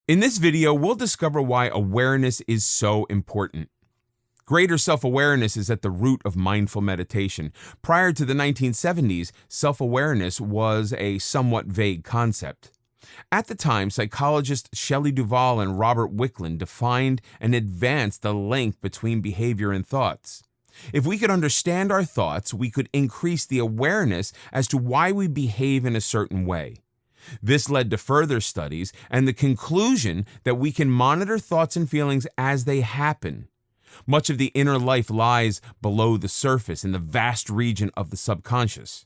In this video, we'll discover why awareness is so important. Greater self-awareness is at the root of mindful meditation. Prior to the 1970s, self-awareness was a somewhat vague concept. At the time, psychologists Shelley Duvall and Robert Wicklund defined and advanced the link between behavior and thoughts. If we could understand our thoughts, we could increase the awareness as to why we behave in a certain way. This led to further studies and the conclusion that we can monitor thoughts and feelings as they happen. Much of the inner life lies below the surface in the vast region of the subconscious.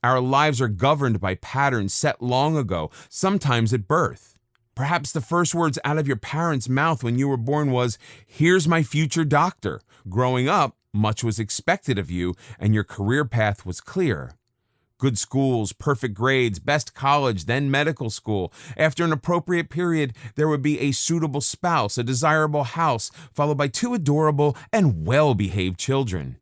Our lives are governed by patterns set long ago, sometimes at birth. Perhaps the first words out of your parents' mouth when you were born was, "Here's my future doctor." Growing up, much was expected of you, and your career path was clear. Good schools, perfect grades, best college, then medical school. After an appropriate period, there would be a suitable spouse, a desirable house, followed by 2 adorable and well-behaved children.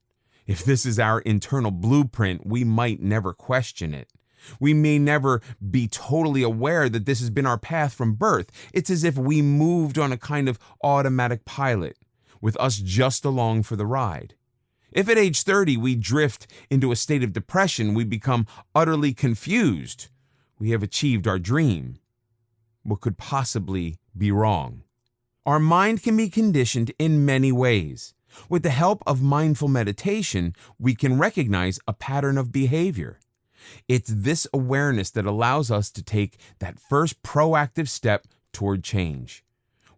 If this is our internal blueprint, we might never question it. We may never be totally aware that this has been our path from birth. It's as if we moved on a kind of automatic pilot, with us just along for the ride. If at age 30 we drift into a state of depression, we become utterly confused. We have achieved our dream. What could possibly be wrong? Our mind can be conditioned in many ways. With the help of mindful meditation, we can recognize a pattern of behavior. It's this awareness that allows us to take that first proactive step toward change.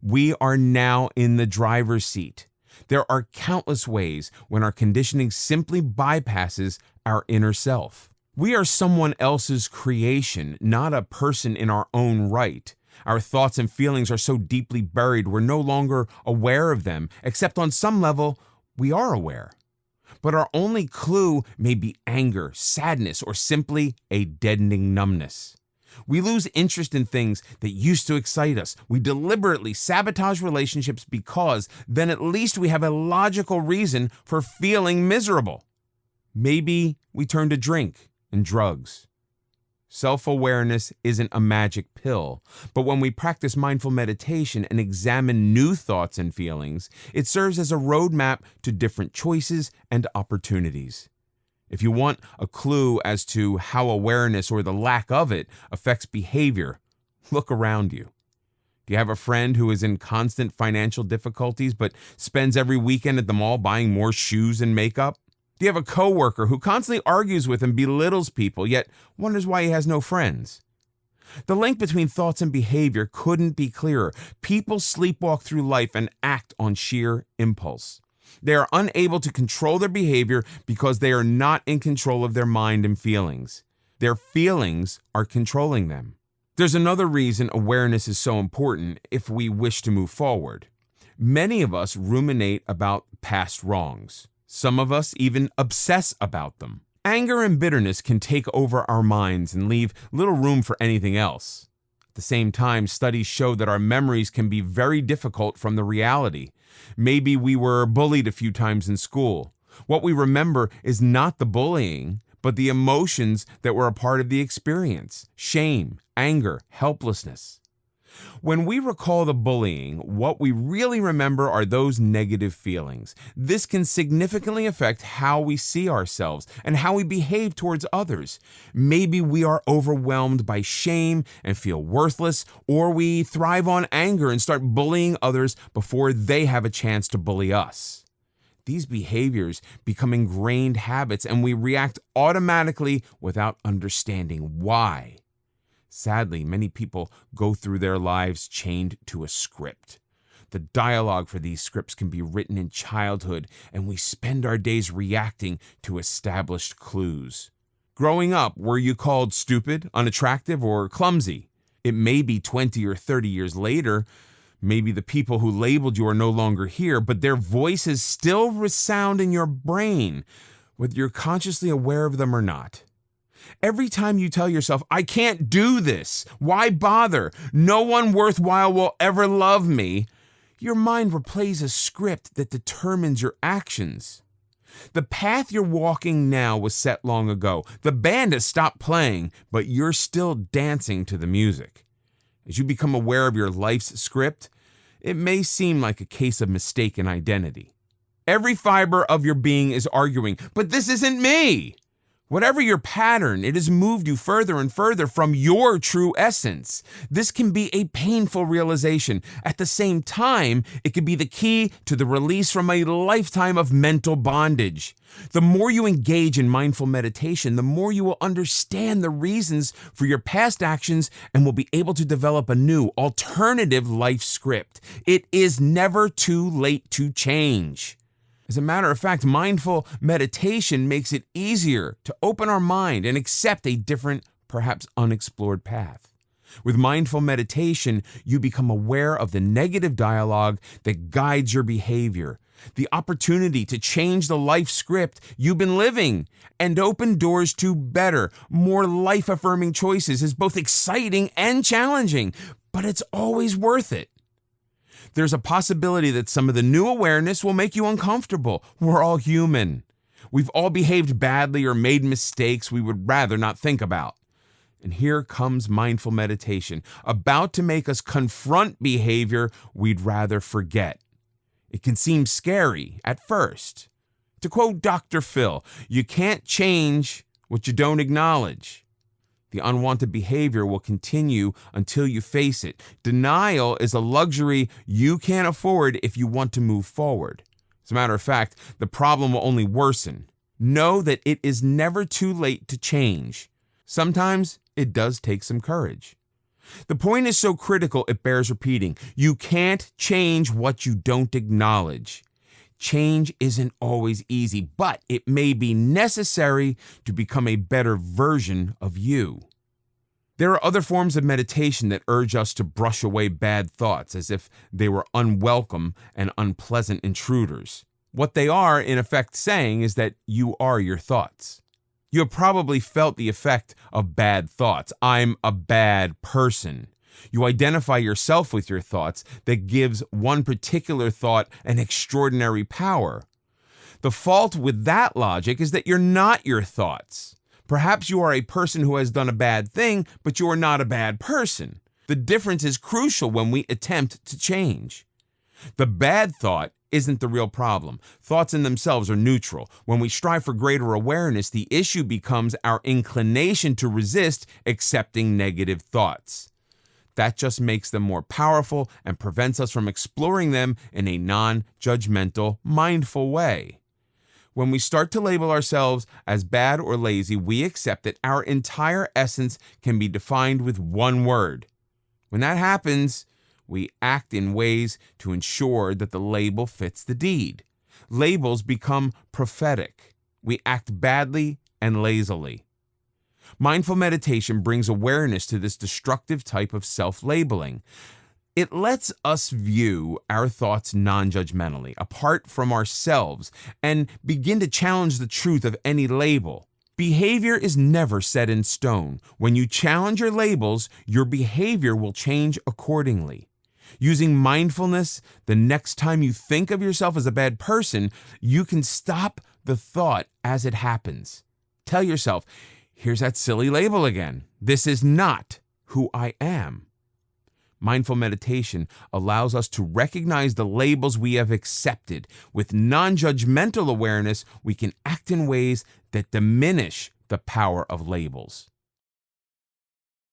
We are now in the driver's seat. There are countless ways when our conditioning simply bypasses our inner self. We are someone else's creation, not a person in our own right. Our thoughts and feelings are so deeply buried we're no longer aware of them, except on some level, we are aware. But our only clue may be anger, sadness, or simply a deadening numbness. We lose interest in things that used to excite us. We deliberately sabotage relationships because then at least we have a logical reason for feeling miserable. Maybe we turn to drink and drugs. Self-awareness isn't a magic pill, but when we practice mindful meditation and examine new thoughts and feelings, it serves as a roadmap to different choices and opportunities. If you want a clue as to how awareness or the lack of it affects behavior, look around you. Do you have a friend who is in constant financial difficulties but spends every weekend at the mall buying more shoes and makeup? Do you have a coworker who constantly argues with and belittles people yet wonders why he has no friends? The link between thoughts and behavior couldn't be clearer. People sleepwalk through life and act on sheer impulse. They are unable to control their behavior because they are not in control of their mind and feelings. Their feelings are controlling them. There's another reason awareness is so important if we wish to move forward. Many of us ruminate about past wrongs. Some of us even obsess about them. Anger and bitterness can take over our minds and leave little room for anything else. At the same time, studies show that our memories can be very difficult from the reality. Maybe we were bullied a few times in school. What we remember is not the bullying, but the emotions that were a part of the experience: shame, anger, helplessness. When we recall the bullying, what we really remember are those negative feelings. This can significantly affect how we see ourselves and how we behave towards others. Maybe we are overwhelmed by shame and feel worthless, or we thrive on anger and start bullying others before they have a chance to bully us. These behaviors become ingrained habits, and we react automatically without understanding why. Sadly, many people go through their lives chained to a script. The dialogue for these scripts can be written in childhood, and we spend our days reacting to established clues. Growing up, were you called stupid, unattractive, or clumsy? It may be 20 or 30 years later. Maybe the people who labeled you are no longer here, but their voices still resound in your brain, whether you're consciously aware of them or not. Every time you tell yourself, "I can't do this, why bother? No one worthwhile will ever love me," your mind replays a script that determines your actions. The path you're walking now was set long ago. The band has stopped playing, but you're still dancing to the music. As you become aware of your life's script, it may seem like a case of mistaken identity. Every fiber of your being is arguing, but this isn't me. Whatever your pattern, it has moved you further and further from your true essence. This can be a painful realization. At the same time, it can be the key to the release from a lifetime of mental bondage. The more you engage in mindful meditation, the more you will understand the reasons for your past actions and will be able to develop a new, alternative life script. It is never too late to change. As a matter of fact, mindful meditation makes it easier to open our mind and accept a different, perhaps unexplored path. With mindful meditation, you become aware of the negative dialogue that guides your behavior, the opportunity to change the life script you've been living, and open doors to better, more life-affirming choices is both exciting and challenging, but it's always worth it. There's a possibility that some of the new awareness will make you uncomfortable. We're all human. We've all behaved badly or made mistakes we would rather not think about. And here comes mindful meditation, about to make us confront behavior we'd rather forget. It can seem scary at first. To quote Dr. Phil, you can't change what you don't acknowledge. The unwanted behavior will continue until you face it. Denial is a luxury you can't afford if you want to move forward. As a matter of fact, the problem will only worsen. Know that it is never too late to change. Sometimes it does take some courage. The point is so critical it bears repeating. You can't change what you don't acknowledge. Change isn't always easy, but it may be necessary to become a better version of you. There are other forms of meditation that urge us to brush away bad thoughts as if they were unwelcome and unpleasant intruders. What they are, in effect, saying is that you are your thoughts. You have probably felt the effect of bad thoughts. I'm a bad person. You identify yourself with your thoughts. That gives one particular thought an extraordinary power. The fault with that logic is that you're not your thoughts. Perhaps you are a person who has done a bad thing, but you are not a bad person. The difference is crucial when we attempt to change. The bad thought isn't the real problem. Thoughts in themselves are neutral. When we strive for greater awareness, the issue becomes our inclination to resist accepting negative thoughts. That just makes them more powerful and prevents us from exploring them in a non-judgmental, mindful way. When we start to label ourselves as bad or lazy, we accept that our entire essence can be defined with one word. When that happens, we act in ways to ensure that the label fits the deed. Labels become prophetic. We act badly and lazily. Mindful meditation brings awareness to this destructive type of self-labeling. It lets us view our thoughts non-judgmentally, apart from ourselves, and begin to challenge the truth of any label. Behavior is never set in stone. When you challenge your labels, your behavior will change accordingly. Using mindfulness, the next time you think of yourself as a bad person, you can stop the thought as it happens. Tell yourself, here's that silly label again. This is not who I am. Mindful meditation allows us to recognize the labels we have accepted. With non-judgmental awareness, we can act in ways that diminish the power of labels.